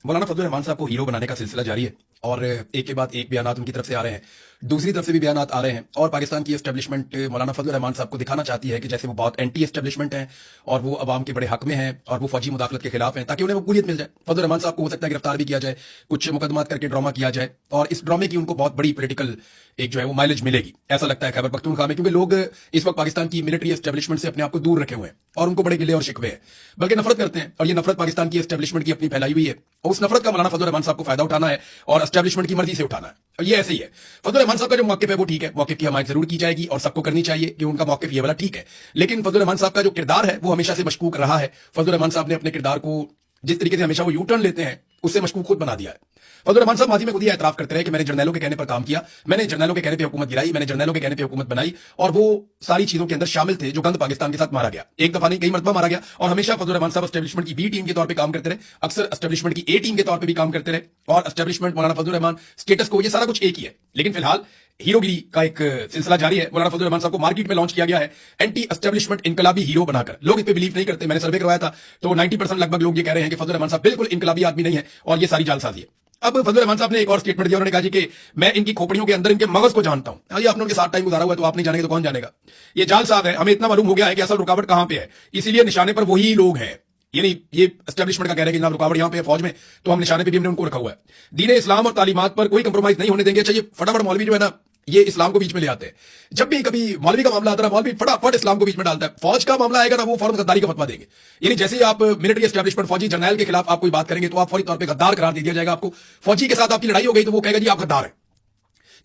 मौलाना फजल रहमान साहब को हीरो बनाने का सिलसिला जारी है और एक के बाद एक बयानात उनकी तरफ से आ रहे हैं, दूसरी तरफ से भी बयानात आ रहे हैं और पाकिस्तान की एस्टेब्लिशमेंट मौलाना फजल रहमान साहब को दिखाना चाहती है कि जैसे वो बहुत एंटी एस्टेब्लिशमेंट हैं और वो अवाम के बड़े हक में हैं और वो फौजी मुदाखलत के खिलाफ हैं, ताकि उन्हें मकबूलियत मिल जाए। फजल रहमान साहब को हो सकता है गिरफ्तार भी किया जाए, कुछ मुकदमात करके ड्रामा किया जाए और इस ड्रामे की उनको बहुत बड़ी पॉलिटिकल एक जो है वो माइलेज मिलेगी, ऐसा लगता है खैबर पख्तूनख्वा में, क्योंकि लोग इस वक्त पाकिस्तान की मिलिट्री एस्टेब्लिशमेंट से अपने आप को दूर रखे हुए हैं और उनको बड़े गिले और शिकवे हैं, बल्कि नफरत करते हैं। और ये नफरत पाकिस्तान की एस्टेब्लिशमेंट की अपनी फैलाई हुई है और उस नफरत का मौलाना फजल रहमान साहब को फायदा उठाना है और एस्टेब्लिशमेंट की मर्जी से उठाना है। और ये ऐसे ही है। फजल रहमान साहब का जो मौक़िफ़ है वो ठीक है, मौक़िफ़ की हमायत जरूर की जाएगी और सबको करनी चाहिए कि उनका मौक़िफ़ ये वाला ठीक है, लेकिन फजल रहमान साहब का जो किरदार है वो हमेशा से मशकूक रहा है। फजल रहमान साहब ने अपने किरदार को जिस तरीके से हमेशा वो यू टर्न लेते हैं उससे मशकूक खुद बना दिया है। फजल रहमान साहब माजी में खुद ही एतराफ करते रहे कि मैंने जर्नैलों के कहने पर काम किया, मैंने जर्नैलों के कहने पर हुकूमत गिराई, मैंने जर्नैलों के कहने पर हुकूमत बनाई और वो सारी चीजों के अंदर शामिल थे जो गंद पाकिस्तान के साथ मारा गया। एक दफा नहीं, कई मरतबा मारा गया और हमेशा फजल रहमान साहब एस्टेब्लिशमेंट की बी टीम के तौर पर काम करते रहे, अक्सर एस्टेब्लिशमेंट की ए टीम के तौर पर भी काम करते रहे और एस्टेब्लिशमेंट मौलाना फजल रहमान स्टेटस को, ये सारा कुछ एक ही है। लेकिन फिलहाल हीरोगिरी का एक सिलसिला जारी है। मौलाना फजल रहमान साहब को मार्केट में लॉन्च किया गया है एंटी एस्टेब्लिशमेंट इनकलाबी हीरो बनाकर। लोग इस पे बिलीव नहीं करते, मैंने सर्वे करवाया था तो 90% लगभग लोग ये कह रहे हैं कि फजल रहमान साहब बिल्कुल इनकलाबी आदमी नहीं है और ये सारी जालसाजी है। अब फजल रहमान साहब ने एक और स्टेटमेंट दिया, उन्होंने कहा जी कि मैं इनकी खोपड़ियों के अंदर इनके मगज को जानता हूं। ये आपने उनके साथ टाइम गुजारा हुआ है तो आप नहीं जानेंगे तो कौन जानेगा। ये जाल साहब है, हमें इतना मालूम हो गया है कि असल रुकावट कहां पे है, इसीलिए निशाने पर वही लोग हैं। यानी ये एस्टेब्लिशमेंट का कह रहे हैं कि जनाब रुकावट यहां पे है फौज में, तो हम निशाने पे भी हमने उनको रखा हुआ है। दीन इस्लाम और तालीमात पर कोई कंप्रोमाइज नहीं होने देंगे। अच्छा, ये फटाफट मौलवी जो है ना, ये इस्लाम को बीच में ले आते हैं। जब भी कभी मौलवी का मामला आता है, मौलवी फटाफट इस्लाम को बीच में डालता है। फौज का मामला आएगा ना, वो फौरन गद्दारी का फतवा देंगे। यानी जैसे ही आप मिलिट्री एस्टेब्लिशमेंट फौजी जर्नैल के खिलाफ आप कोई बात करेंगे तो आप फौरी तौर पे गद्दार करार दे दिया जाएगा आपको। फौजी के साथ आपकी लड़ाई हो गई तो वो कहेगा जी आप गद्दार है।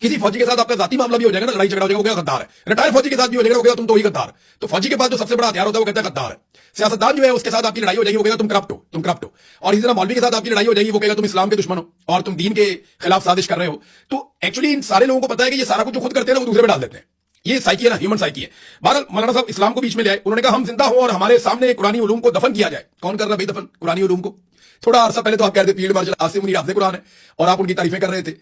किसी फौजी के साथ आपका जाती मामला भी हो जाएगा ना, लड़ाई झगड़ा हो जाएगा, हो गया गद्दार है। रिटायर फौजी के साथ भी हो जाएगा, हो गया तुम तो ही गद्दार। तो फौजी के पास जो सबसे बड़ा हथियार होता है वो कहता है गद्दार है। सियासतदान जो है उसके साथ आपकी लड़ाई हो जाएगी, हो गया तुम करप्ट हो, तुम करप्ट हो। और इसी तरह मौलवी के साथ आपकी लड़ाई हो जाएगी, वो कहेगा तुम इस्लाम के दुश्मन हो और तुम दीन के खिलाफ साजिश कर रहे हो। तो एक्चुअली इन सारे लोगों को पता है कि ये सारा कुछ जो खुद करते हैं ना वो दूसरे पे डाल देते हैं। ये साइकी है ना, ह्यूमन साइकी है। बहरहाल मौलाना साहब इस्लाम को बीच में ले आए, उन्होंने कहा हम जिंदा हो और हमारे सामने कुरानी उलूम को दफन किया जाए। कौन कर रहा है भाई दफन कुरानी उलूम को? थोड़ा अरसा पहले तो आप कह रहे थे फील्ड मार्शल आसिम मुनीर हाफिज़ कुरान है और आप उनकी तारीफें कर रहे थे,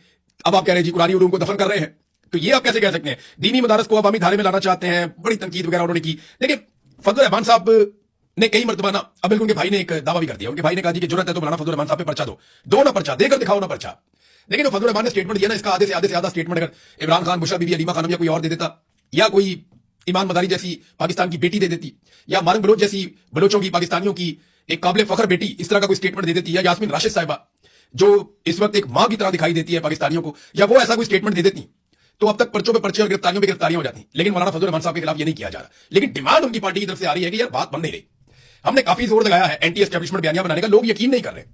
अब आप कह रहे हैं जी कुरानी उलूम को दफन कर रहे हैं। तो ये आप कैसे कह सकते हैं? दीनी मदारस को अवामी धारे में लाना चाहते हैं, बड़ी तनकीद वगैरह उन्होंने की। लेकिन फजल रहमान साहब ने कई मरतबा ना, अब उनके भाई ने एक दावा भी कर दिया, उनके भाई ने कहा जी कि जरूरत है तो मौलाना फजल रहमान साहब पे पर्चा दो ना पर्चा देकर दिखाओ ना पर्चा। लेकिन फजल रहमान ने स्टेटमेंट दिया ना, इसका आधे से ज्यादा स्टेटमेंट अगर इमरान खान, बुशरा बीबी, अलीमा खानम या कोई और दे देता, या कोई ईमान मदारी जैसी पाकिस्तान की बेटी दे देती, या मारंग बलोच जैसी बलोचों की, पाकिस्तानियों की एक काबिल फख्र बेटी इस तरह का कोई स्टेटमेंट दे देती, या यास्मीन राशिद साहिबा जो इस वक्त एक मां की तरह दिखाई देती है पाकिस्तानियों को, या वो ऐसा कोई स्टेटमेंट दे देती, तो अब तक पर्चों पे पर्चे और गिरफ्तारियों पे गिरफ्तारियां हो जाती। लेकिन मौलाना फजल रहमान साहब के खिलाफ ये नहीं किया जा रहा। लेकिन डिमांड उनकी पार्टी की तरफ से आ रही है कि यार बात बन नहीं रही, हमने काफी जोर लगाया है एंटी एस्टेब्लिशमेंट बयानियां बनाने का, लोग यकीन नहीं कर रहे,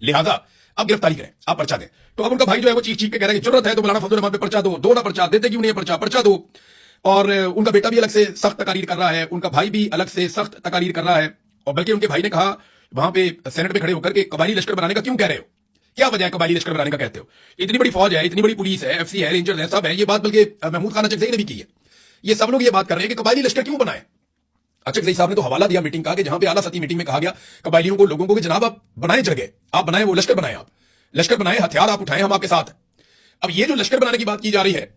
लिहाजा अब गिरफ्तारी करें, आप पर्चा दें। तो अब उनका भाई जो है वो चीख चीख के कह रहा है कि जरूरत है तो मौलाना फजल रहमान पे पर्चा दो ना पर्चा देते क्यों नहीं है, पर्चा दो। और उनका बेटा भी अलग से सख्त तकारीर कर रहा है, उनका भाई भी अलग से सख्त तकारीर कर रहा है। और बल्कि उनके भाई ने कहा वहां पे सेनेट में खड़े होकर के कबायली लश्कर बनाने का क्यों कह रहे हो, क्या वजह है कबायली लश्कर बनाने का कहते हो? इतनी बड़ी फौज है, इतनी बड़ी पुलिस है, एफसी है, रेंजर्स है, सब है। ये बात बल्कि महमूद खान अचकज़ई ने भी की है। ये सब लोग ये बात कर रहे हैं कि कबायली लश्कर क्यों बनाए। अचकज़ई साहब ने तो हवाला दिया मीटिंग का कि जहां पे आला सतही मीटिंग में कहा गया कबायलियों को, लोगों को कि जनाब आप बनाए जगह, आप बनाए वो लश्कर बनाए, आप लश्कर बनाए, हथियार आप उठाए, हम आपके साथ। अब ये जो लश्कर बनाने की बात की जा रही है,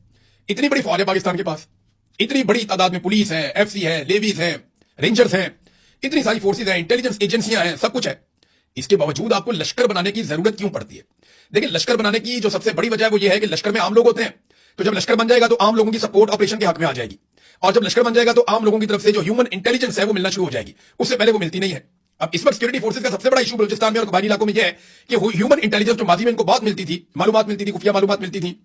इतनी बड़ी फौज है पाकिस्तान के पास, इतनी बड़ी तादाद में पुलिस है, एफसी है, लेवीज है, रेंजर्स हैं, इतनी सारी फोर्सेज हैं, इंटेलिजेंस एजेंसियां हैं, सब कुछ है। इसके बावजूद आपको लश्कर बनाने की जरूरत क्यों पड़ती है? देखिए, लश्कर बनाने की जो सबसे बड़ी वजह है वो ये है कि लश्कर में आम लोग होते हैं, तो जब लश्कर बन जाएगा तो आम लोगों की सपोर्ट ऑपरेशन के हक में आ जाएगी, और जब लश्कर बन जाएगा तो आम लोगों की तरफ से जो ह्यूमन इंटेलिजेंस है वो मिलना शुरू हो जाएगी, उससे पहले वो मिलती नहीं है। अब इस वक्त सिक्योरिटी फोर्सेज का सबसे बड़ा इशू बलूचिस्तान में और कबायली इलाकों में यह है कि ह्यूमन इंटेलिजेंस जो माजी में इनको बहुत मिलती थी, मालूमात मिलती थी, खुफिया मालूमात मिलती थी,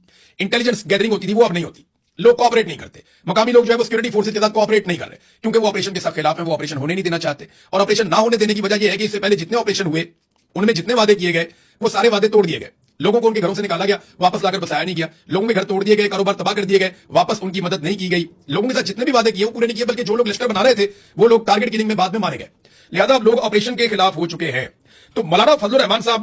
इंटेलिजेंस गैदरिंग होती थी, वो अब नहीं होती। लोग कोऑपरेट नहीं करते, मकामी लोग जो है वो सिक्योरिटी फोर्सेज के साथ कोऑपरेट नहीं कर रहे, क्योंकि वो ऑपरेशन के सब खिलाफ है, वो ऑपरेशन होने नहीं देना चाहते। और ऑपरेशन ना होने देने की वजह यह है कि इससे पहले जितने ऑपरेशन हुए उनमें जितने वादे किए गए वो सारे वादे तोड़ दिए गए। लोगों को उनके घरों से निकाला गया, वापस लाकर बसाया नहीं गया, लोगों के घर तोड़ दिए गए, कारोबार तबाह कर दिए गए, वापस उनकी मदद नहीं की गई, लोगों के साथ जितने भी वादे किए वो पूरे नहीं किए, बल्कि जो लोग लश्कर बना रहे थे वो लोग टारगेट किलिंग में बाद में मारे गए। लिहाजा अब लोग ऑपरेशन के खिलाफ हो चुके हैं। तो मौलाना फजल रहमान साहब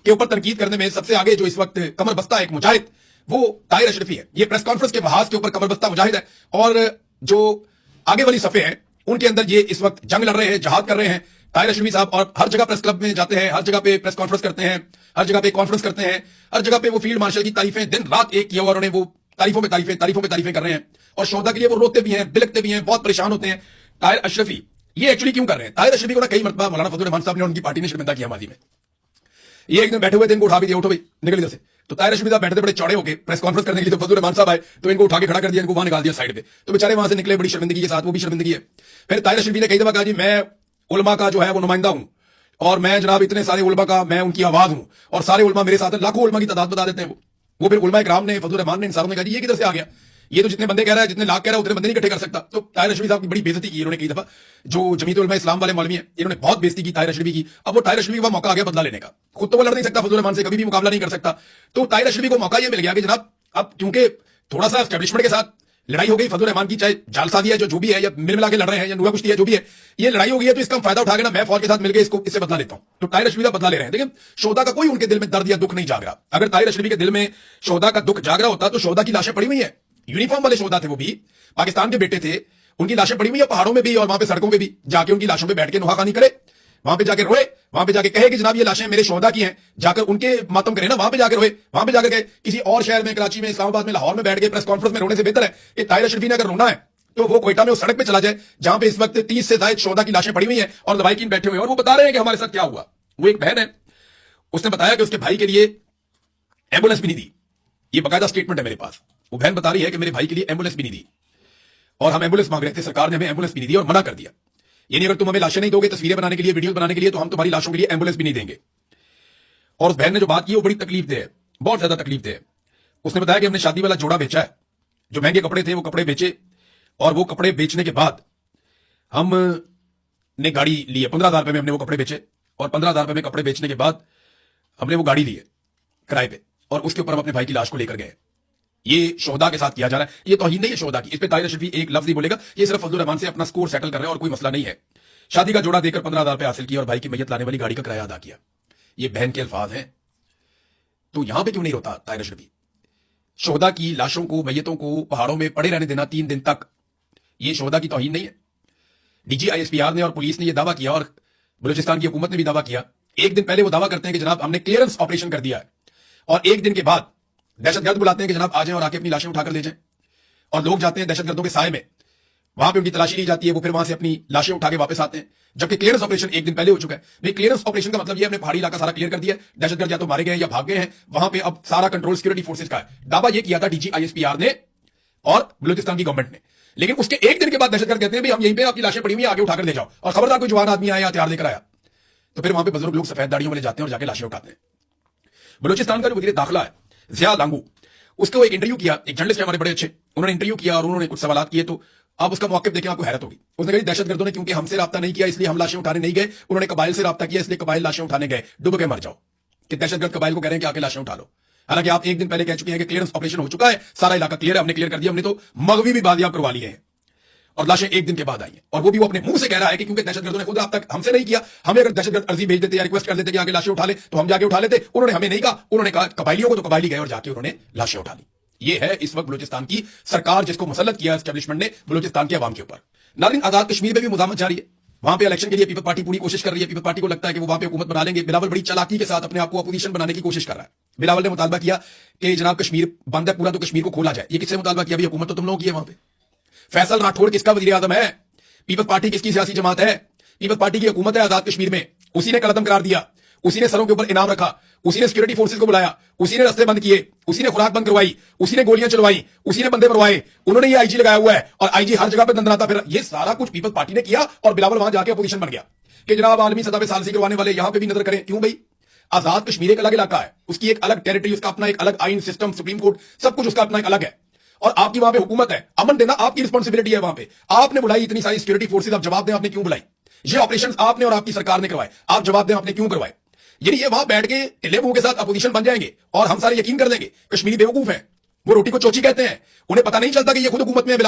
के ऊपर तनकीद करने में सबसे आगे जो इस वक्त कमर बस्ता एक मुजाहिद वो ताहिर अशरफी है। ये प्रेस कॉन्फ्रेंस के महाज के ऊपर कमर बस्ता मुजाहिद है, और जो आगे वाली सफे हैं उनके अंदर ये इस वक्त जंग लड़ रहे हैं, जहाद कर रहे हैं ताहिर अशरफी साहब। और हर जगह प्रेस क्लब में जाते हैं, हर जगह पे प्रेस कॉन्फ्रेंस करते हैं, हर जगह पे कॉन्फ्रेंस करते हैं, हर जगह पे वो फील्ड मार्शल की तारीफें दिन रात एक किया हुआ, उन्होंने वो तारीफों पे तारीफें कर रहे हैं, और शोधा के लिए वो रोते भी हैं, बिलकते भी हैं, बहुत परेशान होते हैं। ताहिर अशरफी ये एक्चुअली क्यों कर रहे हैं? ताहिर अशरफी को ना कई मरतबा मौलाना फजल रहमान साहब ने, उनकी पार्टी ने शर्मिंदा किया माजी में। ये एक दिन बैठे हुए थे, इनको उठा भी दिया, उठो भाई निकल इधर से। तो ताहिर रशदी साहब बैठे थे बड़े चौड़े होके प्रेस कॉन्फ्रेंस करने के लिए, तो फजलुर रहमान साहब आए तो इनको उठा के खड़ा कर दिया, इनको वहां निकाल दिया साइड पे। तो बेचारे वहां से निकले बड़ी शर्मिंदगी के साथ, वो भी शर्मिंदगी है। फिर ताहिर रशदी ने कई दफा कहा जी मैं उलमा का जो है वो नुमाइंदा हूं, और मैं जनाब इतने सारे उलमा का मैं उनकी आवाज हूं, और सारे उलमा मेरे साथ, लाखों उलमा की तादाद बता देते हैं वो फिर उलमा इकराम ने, फजलुर रहमान ने, इन सारों ने कहा ये किधर से आ गया, ये तो जितने बंदे कह रहा है, जितने लाख कह रहा है उतने बंदे नहीं इकट्ठे कर सकता। तो ताहिर रशदी साहब की बड़ी बेइज्जती की इन्होंने कई दफा, जो जमीयत उलमा इस्लाम वाले मौलवी हैं इन्होंने बहुत बेइज्जती की ताहिर रशदी की। अब वो ताहिर रशदी का मौका आ गया बदला लेने का, खुद तो वो लड़ नहीं सकता, फजलुर रहमान से कभी भी मुकाबला नहीं कर सकता। तो ताहिर रशदी को मौका ये मिल गया कि जनाब अब क्योंकि थोड़ा सा एस्टेब्लिशमेंट के साथ लड़ाई हो गई, फजलुर रहमान की चाहे जालसाजी है जो भी है, या मिल मिला के लड़ रहे हैं, या नुआ कुश्ती है, जो भी है, ये लड़ाई हो गई है, तो इसका फायदा उठा के ना मैं फौज के साथ मिलकर इससे बदला लेता हूं। तो ताहिर रशदी का बदला ले रहे हैं। लेकिन शोहदा का कोई उनके दिल में दर्द या दुख नहीं जाग रहा। अगर ताहिर रशदी के दिल में शोहदा का दुख जाग रहा होता तो शोहदा की लाशें पड़ी हुई है, यूनिफॉर्म वाले शोहदा थे, वो भी पाकिस्तान के बेटे थे, उनकी लाशें पड़ी हुई है पहाड़ों में भी और वहां पे सड़कों पे भी, जाके उनकी लाशों पे बैठ के नुहाखानी करे, वहां पे जाके रोए, वहां पे जाके कहे कि जनाब ये लाशें मेरे शोहदा की हैं, जाकर उनके मातम करे ना, वहां पे जाकर रोए, वहां पे जाकर कहे। किसी और शहर में, कराची में, इस्लामाबाद में, लाहौर में बैठ के प्रेस कॉन्फ्रेंस में रोने से बेहतर है कि ताहिर रशदी ने अगर रोना है तो वो कोयटा में उस सड़क पे चला जाए जहां पे इस वक्त 30 से ज्यादा शोहदा की लाशें पड़ी हुई हैं और लवाहिकीन बैठे हुए हैं, और वो बता रहे हैं कि हमारे साथ क्या हुआ। वो एक बहन है, उसने बताया कि उसके भाई के लिए एम्बुलेंस भी नहीं दी, ये बकायदा स्टेटमेंट है मेरे पास। वो बहन बता रही है कि मेरे भाई के लिए एम्बुलेंस भी नहीं दी, और हम एम्बुलेंस मांग रहे थे, सरकार ने हमें एम्बुलेंस भी नहीं दी और मना कर दिया, यानी अगर तुम हमें लाशें नहीं दोगे तस्वीरें बनाने के लिए, वीडियो बनाने के लिए, तो हम तुम्हारी लाशों के लिए एम्बुलेंस भी नहीं देंगे। और उस बहन ने जो बात की वो बड़ी तकलीफ दे है, बहुत ज्यादा तकलीफ दे है। उसने बताया कि हमने शादी वाला जोड़ा बेचा है, जो महंगे कपड़े थे वो कपड़े बेचे, और वो कपड़े बेचने के बाद हमने गाड़ी ली है, 15,000 रुपए में हमने वो कपड़े बेचे, और 15,000 रुपए में कपड़े बेचने के बाद हमने वो गाड़ी ली है किराए पे, और उसके ऊपर हम अपने भाई की लाश को लेकर गए। ये शोहदा के साथ किया जा रहा है, ये तौहीन नहीं है शोहदा की, इस पे ताहिर रशदी एक लफ्ज नहीं बोलेगा, ये सिर्फ फजलुर रहमान से अपना स्कोर सेटल कर रहे हैं और कोई मसला नहीं है। शादी का जोड़ा देकर 15,000 रुपए हासिल किया और भाई की मैयत लाने वाली गाड़ी का किराया अदा किया, ये बहन के अल्फाज हैं। तो यहां पे क्यों नहीं रोता ताहिर रशदी? शोहदा की लाशों को, मैयतों को पहाड़ों में पड़े रहने देना 3 दिन तक, ये शोहदा की तौहीन नहीं है? डीजी ISPR ने और पुलिस ने यह दावा किया, और बलूचिस्तान की हुकूमत ने भी दावा किया। एक दिन पहले वो दावा करते हैं कि जनाब हमने क्लियरेंस ऑपरेशन कर दिया है, और एक दिन के बाद दहशतगर्द बुलाते हैं कि जनाब आ जाएं और आके अपनी लाशें उठाकर ले जाएं, और लोग जाते हैं दहशतगर्दों के साए में, वहां पे उनकी तलाशी ली जाती है, वो फिर वहां से अपनी लाशें उठा के वापस आते हैं, जबकि क्लियरेंस ऑपरेशन एक दिन पहले हो चुका है। भाई क्लियरेंस ऑपरेशन का मतलब ये हमने पहाड़ी इलाका सारा क्लियर कर दिया है, दहशतगर्द या तो मारे गए या भाग गए हैं, वहां पे अब सारा कंट्रोल सिक्योरिटी फोर्सेज का है। दावा ये किया था डीजी ISPR ने और बलूचिस्तान की गवर्नमेंट ने, लेकिन उसके एक दिन के बाद दहशतगर्द कहते हैं भाई हम यहीं पे आपकी लाशें पड़ी हुई है, आगे उठाकर ले जाओ, और खबरदार कोई जवान आदमी आया या हथियार लेकर आया, तो फिर वहां पे बुजुर्ग लोग सफेद दाढ़ियों वाले जाते हैं और जाके लाशें उठाते हैं। बलूचिस्तान का जो वजीर दाखिला है जिया लांगू, उसको एक इंटरव्यू किया, एक जर्नलिस्ट है हमारे बड़े अच्छे, उन्होंने इंटरव्यू किया और उन्होंने कुछ सवाल किए, तो अब उसका मौके देखें आपको हैरत होगी। उसने कहा दहशतगर्दों ने क्योंकि हमसे राब्ता नहीं किया इसलिए हम लाशें उठाने नहीं गए, उन्होंने कबाइल से राब्ता किया इसलिए कबाइल लाशें उठाने गए, डूब के मर जाओ। कि दहशतगर्द कबाइल को कह रहे हैं कि आके लाशें उठा लो, हालांकि आप एक दिन पहले कह चुके हैं कि क्लियरेंस ऑपरेशन हो चुका है, सारा इलाका क्लियर है, हमने क्लियर कर दिया, हमने तो मगवी भी बाजियाब करवा लिए हैं, और लाशें एक दिन के बाद आई हैं। और वो भी वो अपने मुंह से कह रहा है कि क्योंकि दहशतगर्दों ने खुद अब तक हमसे नहीं किया, हमें अगर दहशतगर्द अर्जी भेज देते या रिक्वेस्ट कर देते कि आगे लाशें उठा ले तो हम जाके उठा लेते, उन्होंने हमें नहीं कहा, उन्होंने कहा कबाइलियों को, तो कबाइली गए और जाके उन्होंने लाशें उठा ली। ये है इस वक्त बलूचिस्तान की सरकार, जिसको मुसल्लत किया एस्टेब्लिशमेंट ने बलूचिस्तान के अवाम के ऊपर। नाज़रीन, आजाद कश्मीर में भी मुज़ाहमत जारी है, वहां पे इलेक्शन के लिए पीपल्स पार्टी पूरी कोशिश कर रही है, पीपल्स पार्टी को लगता है कि वो वहां पे हुकूमत बना लेंगे। बिलावल बड़ी चालाकी के साथ अपने आप को अपोजिशन बनाने की कोशिश कर रहा है। बिलावल ने मुतालबा किया कि जनाब कश्मीर बंद है पूरा, तो कश्मीर को खोला जाए। ये किससे मुतालबा किया? हुकूमत तो तुम लोगों की है वहां पे। फैसल राठौड़ किसका वजीर आजम है? पीपल्स पार्टी किसकी सियासी जमात है? पीपल्स पार्टी की हुकूमत है आजाद कश्मीर में, उसी ने कलदम करार दिया, उसी ने सरों के ऊपर इनाम रखा, उसी ने सिक्योरिटी फोर्सेज को बुलाया, उसी ने रस्ते बंद किए, उसी ने खुराक बंद करवाई, उसी ने गोलियां चलवाई, उसी ने बंदे मरवाए, उन्होंने ये आईजी लगाया हुआ है, और आईजी हर जगह पे दंदनाता फिर। ये सारा कुछ पीपल्स पार्टी ने किया, और बिलावल वहां जाके अपोजिशन बन गया कि जनाब आलमी सतह पे सालसी करवाने वाले यहां पे भी नजर करें। क्यों भाई? आजाद कश्मीर एक अलग इलाका है, उसकी एक अलग टेरिटरी, उसका अपना एक अलग आइन सिस्टम, सुप्रीम कोर्ट, सब कुछ उसका अपना एक अलग है, और आपकी वहां पे हुकूमत है, अमन देना आपकी रिस्पॉन्सिबिलिटी है। वहां पे आपने बुलाई इतनी सारी सिक्योरिटी फोर्सेज, आप जवाब दें आपने क्यों बुलाई? ये ऑपरेशन आपने और आपकी सरकार ने करवाए, आप जवाब दें आपने क्यों करवाए? यानी ये वहां बैठ के टिल्ले मुंह के साथ अपोजिशन बन जाएंगे, और हम सारे यकीन कर लेंगे कश्मीरी बेवकूफ है, वो रोटी को चोची कहते हैं, उन्हें पता नहीं चलता कि ये खुद हुकूमत में है।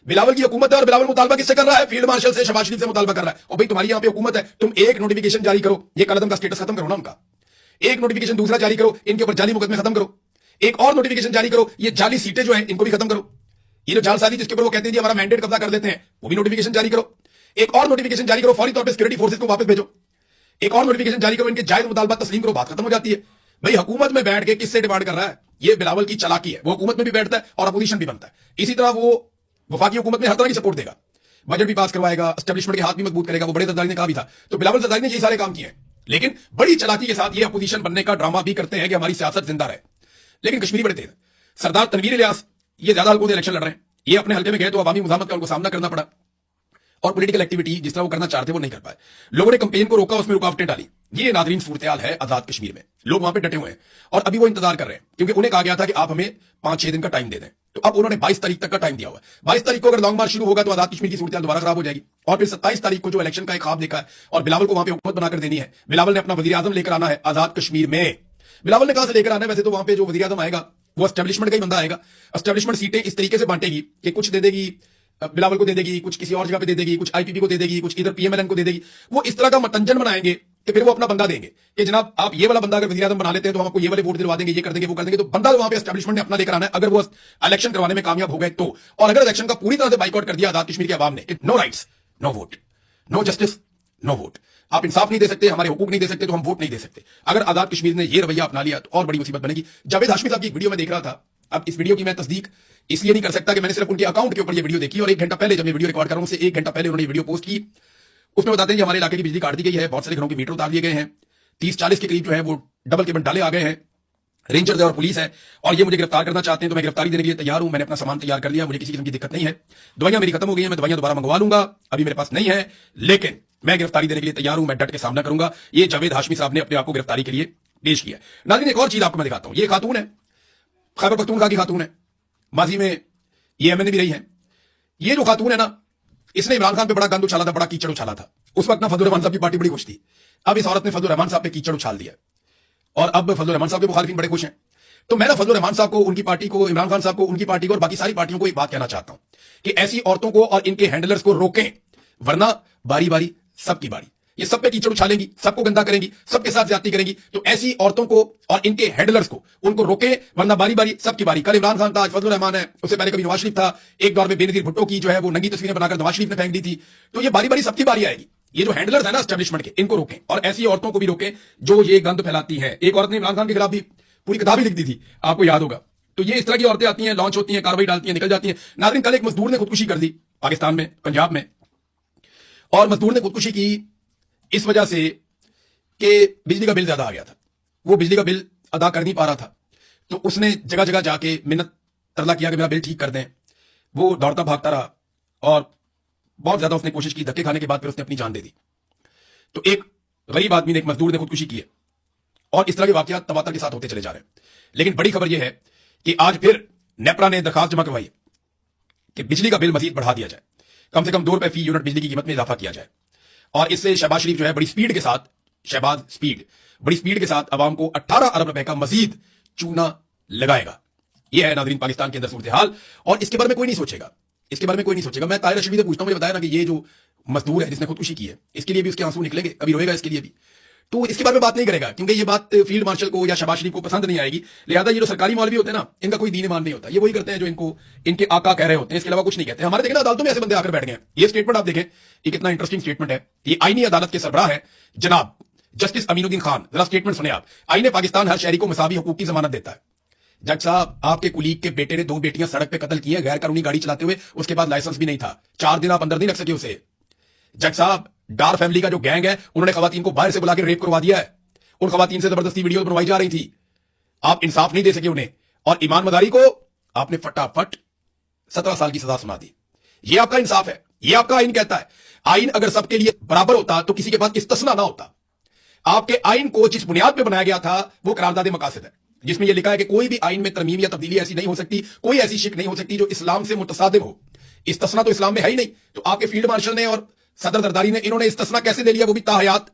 बिलावल की हुकूमत है, और बिलावल मुतालबा किससे कर रहा है? फील्ड मार्शल से, शहबाज शरीफ से मुतालबा कर रहा है। और भाई तुम्हारी यहां पे हुकूमत है, तुम एक नोटिफिकेशन जारी करो, ये कलदम का स्टेटस खत्म करो ना उनका, एक नोटिफिकेशन दूसरा जारी करो, इनके ऊपर जाली मुकदमे खत्म करो, एक और नोटिफिकेशन जारी करो, ये जाली सीटें जो है इनको भी खत्म करो, ये जो जालसाजी जिसके ऊपर वो कहते हैं हमारा मैंडेट कब्जा कर देते हैं, वो भी नोटिफिकेशन जारी करो, एक और नोटिफिकेशन जारी करो, फौरी तौर पे सिक्योरिटी फोर्सेज को वापस भेजो, एक और नोटिफिकेशन जारी करो, इनके जायज मुतालबा तस्लीम करो, बात खत्म हो जाती है। भाई हुकूमत में बैठ के किससे डिमांड कर रहा है? ये बिलावल की चालाकी है, वो हुकूमत में भी बैठता है और अपोजिशन भी बनता है। इसी तरह वो वफाकी हुकूमत में हर तरह की सपोर्ट देगा, बजट भी पास करवाएगा, एस्टेब्लिशमेंट के हाथ भी मजबूत करेगा। वो बड़े जरदारी ने कहा भी था, तो बिलावल जरदारी ने यही सारे काम किए हैं। लेकिन बड़ी चालाकी के साथ ये अपोजिशन बनने का ड्रामा भी करते हैं कि हमारी सियासत जिंदा रहे। लेकिन कश्मीरी बड़े तेज हैं। सरदार तनवीर इलियास ये ज्यादा हल्कों से इलेक्शन लड़ रहे हैं। ये अपने हल्के में गए तो अवामी मुजामत का उनको सामना करना पड़ा और पॉलिटिकल एक्टिविटी जिस तरह वो करना चाहते वो नहीं कर पाए। लोगों ने कैंपेन को रोका, उसमें रुकावटें डाली। ये नाजरीन सूरत-ए-हाल है आजाद कश्मीर में। लोग वहां पे डटे हुए हैं और अभी वो इंतजार कर रहे हैं क्योंकि उन्हें कहा गया था कि आप हमें 5-6 दिन का टाइम दे दें। तो अब उन्होंने 22 तारीख तक का टाइम दिया हुआ है। 22 तारीख को अगर लॉन्ग मार्च शुरू होगा तो आजाद कश्मीर की सूरत दोबारा खराब हो जाएगी। और फिर 27 तारीख को जो इलेक्शन का एक ख्वाब देखा है और बिलावल को वहां पे हुकूमत बनाकर देनी है, बिलावल ने अपना वजीर आजम लेकर आना है आजाद कश्मीर में। बिलावल ने कहां से लेकर आना है? वैसे तो वहां पे जो वजीर आजम आएगा वो एस्टेब्लिशमेंट का ही बंदा आएगा। एस्टेब्लिशमेंट सीटें इस तरीके से बांटेगी कि कुछ दे देगी बिलावल को दे देगी, कुछ किसी और जगह पे दे देगी, कुछ आईपीपी को दे देगी, कुछ इधर पीएमएलएन को दे देगी। वो इस तरह का मतंजन बनाएंगे कि फिर वो अपना बंदा देंगे कि जनाब आप ये वाला बंदा अगर वज़ीर आज़म बना लेते हैं तो हम आपको ये वाले वोट दिलवा देंगे, ये कर देंगे, वो कर देंगे। तो बंदा वहां पे एस्टेब्लिशमेंट ने अपना लेकर आना है अगर वो इलेक्शन करवाने में कामयाब हो गए तो। और अगर इलेक्शन का पूरी तरह से बाइकआउट कर दिया आजाद कश्मीर के अवाम ने, no rights no vote, no justice no vote, आप इंसाफ नहीं दे सकते, हमारे हुकूक नहीं दे सकते, तो हम वोट नहीं दे सकते। अगर आजाद कश्मीर ने ये रवैया अपना लिया तो और बड़ी मुसीबत बनेगी। जावेद हाशमी साहब की एक वीडियो में देख रहा था। अब इस वीडियो की मैं तस्दीक इसलिए नहीं कर सकता कि मैंने सिर्फ उनके अकाउंट के ऊपर ये वीडियो देखी और 1 घंटा पहले जब मैं वीडियो रिकॉर्ड कर रहा हूं उससे 1 घंटा पहले उन्होंने वीडियो पोस्ट की। उसमें बताते हैं कि हमारे इलाके की बिजली काट दी गई है, बहुत सारे घरों के मीटर उतार दिए गए हैं, 30-40 के करीब जो है वो डबल केबल डाले आ गए हैं, रेंजर्स है और पुलिस है और ये मुझे गिरफ्तार करना चाहते हैं। तो मैं गिरफ्तारी देने के लिए तैयार हूं, मैंने अपना सामान तैयार कर लिया, मुझे किसी किस्म की दिक्कत नहीं है। दवाइयां मेरी खत्म हो गई हैं, मैं दवाइयां दोबारा मंगवा लूंगा, अभी मेरे पास नहीं है, लेकिन मैं गिरफ्तारी देने के लिए तैयार हूं, मैं डट के सामना करूंगा। ये जावेद हाशमी साहब ने अपने आप को गिरफ्तारी के लिए पेश किया। नाज़रीन एक और चीज आपको मैं दिखाता हूं। ये खातून है, खैबर पख्तूनख्वा की खातून है, माजी में ये एमएनए भी रही है। ये जो खातून है ना, इसने इमरान खान पे बड़ा गंद उछाला था, बड़ा कीचड़ उछाला था। उस वक्त ना फजलुर रहमान साहब की पार्टी बड़ी खुश थी। अब इस औरत ने फजलुर रहमान साहब पे कीचड़ उछाल दिया और अब फजलुर रहमान साहब के मुखालिफिन बड़े खुश हैं। तो मैं ना फजलुर रहमान साहब को, उनकी पार्टी को, इमरान खान साहब को, उनकी पार्टी को और बाकी सारी पार्टियों को एक बात कहना चाहता हूं कि ऐसी औरतों को और इनके हैंडलर्स को रोकें, वरना बारी बारी सबकी बारी, ये सब पे कीचड़ उछालेंगी, सबको गंदा करेंगी, सबके साथ ज्यादती करेंगी। तो ऐसी औरतों को और इनके हैंडलर्स को उनको रोके, वरना बारी बारी सबकी बारी। कल इमरान खान था, आज फजलुर रहमान है, उससे पहले कभी नवाज शरीफ था, एक दौर में बेनजीर भुट्टो की जो है वो नंगी तस्वीरें बनाकर नवाज शरीफ ने फेंक दी थी। तो ये बारी बारी सबकी बारी आएगी। ये जो हैंडलर्स है ना एस्टेब्लिशमेंट के, इनको रोकें और ऐसी औरतों को भी रोकें जो ये गंद फैलाती हैं। एक औरत ने इमरान खान के खिलाफ भी पूरी किताब ही लिख दी थी, आपको याद होगा। तो ये इस तरह की औरतें आती हैं, लॉन्च होती हैं, कार्रवाई डालती हैं, निकल जाती हैं। नाज़रीन कल एक मजदूर ने खुदकुशी कर दी पाकिस्तान में, पंजाब में, और मजदूर ने खुदकुशी की इस वजह से कि बिजली का बिल ज्यादा आ गया था। वो बिजली का बिल अदा कर नहीं पा रहा था, तो उसने जगह जगह जाके मिन्नत तरला किया कि मेरा बिल ठीक कर दें। वो दौड़ता भागता रहा और बहुत ज्यादा उसने कोशिश की, धक्के खाने के बाद फिर उसने अपनी जान दे दी। तो एक गरीब आदमी ने, एक मजदूर ने खुदकुशी की है और इस तरह के वाकयात तवातर के साथ होते चले जा रहे हैं। लेकिन बड़ी खबर यह है कि आज फिर नेपरा ने दरखास्त जमा करवाई कि बिजली का बिल मजीद बढ़ा दिया जाए, कम से कम 2 रुपए फी यूनिट बिजली की कीमत में इजाफा किया जाए। और इससे शहबाज शरीफ जो है बड़ी स्पीड के साथ, बड़ी स्पीड के साथ अवाम को 18 अरब रुपए का मजीद चूना लगाएगा। यह है नाज़रीन पाकिस्तान के अंदर सूरत हाल और इसके बारे में कोई नहीं सोचेगा, इसके बारे में कोई नहीं सोचेगा। मैं ताहिर रशीदी से पूछता हूं, मुझे बताया ना कि ये जो मजदूर है जिसने खुदकुशी की है, इसके लिए भी उसके आंसू निकलेंगे, कभी रोएगा इसके लिए भी, तो इसके बारे में बात नहीं करेगा क्योंकि ये बात फील्ड मार्शल को या शहबाज शरीफ को पसंद नहीं आएगी। लिहाजा ये जो सरकारी मौलवी होते हैं ना, इनका कोई दीन ईमान नहीं होता, ये वही करते हैं जो इनको इनके आका कह रहे होते हैं, इसके अलावा कुछ नहीं कहते। हमारे देखें ना अदालतों में ऐसे बंदे आकर बैठ गए। ये स्टेटमेंट आप देखें, ये कितना इंटरेस्टिंग स्टेटमेंट है। ये आईनी अदालत के सरबराह है जनाब जस्टिस अमीनुद्दीन खान। जरा स्टेटमेंट सुने आप। आईने पाकिस्तान हर शहरी को मसावी हुकूक की जमानत देता है। जज साहब, आपके कुलीग के बेटे ने 2 बेटियां सड़क पे कत्ल की हैं गैर कानूनी गाड़ी चलाते हुए, उसके बाद लाइसेंस भी नहीं था। 4 दिन आप अंदर नहीं रख सके उसे। जज साहब, डार फैमिली का जो गैंग है उन्होंने खवातीन को बाहर से बुला के रेप करवा दिया है, उन खवातीन से जबरदस्ती वीडियो बनवाई जा रही थी। आप इंसाफ नहीं दे सके उन्हें और ईमान मदारी को आपने फटाफट 17 साल की सजा सुना दी। यह आपका इंसाफ है, यह आपका आइन कहता है। आइन अगर सबके लिए बराबर होता तो किसी के पास इस्तिस्ना ना होता। आपके आइन को जिस बुनियाद पे बनाया गया था वो करारदाद मकासद है, जिसमें यह लिखा है कि कोई भी आइन में तरमीम या तब्दीली ऐसी नहीं हो सकती, कोई ऐसी शिक नहीं हो सकती जो इस्लाम से मुतसादिम हो। इस्तिस्ना तो इस्लाम में है ही नहीं। तो आपके फील्ड मार्शल ने और सदर जरदारी ने इन्होंने इस्तिस्ना कैसे ले लिया, वो भी ताहयात?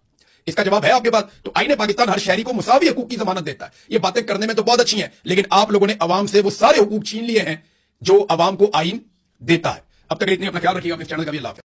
इसका जवाब है आपके पास। तो आईने पाकिस्तान हर शहरी को मुसावी हुकूक की जमानत देता है। ये बातें करने में तो बहुत अच्छी हैं, लेकिन आप लोगों ने अवाम से वो सारे हुकूक छीन लिए हैं जो अवाम को आइन देता है। अब तक इतने, अपना ख्याल रखिएगा। इस चैनल का भी अल्लाह हाफ़िज़।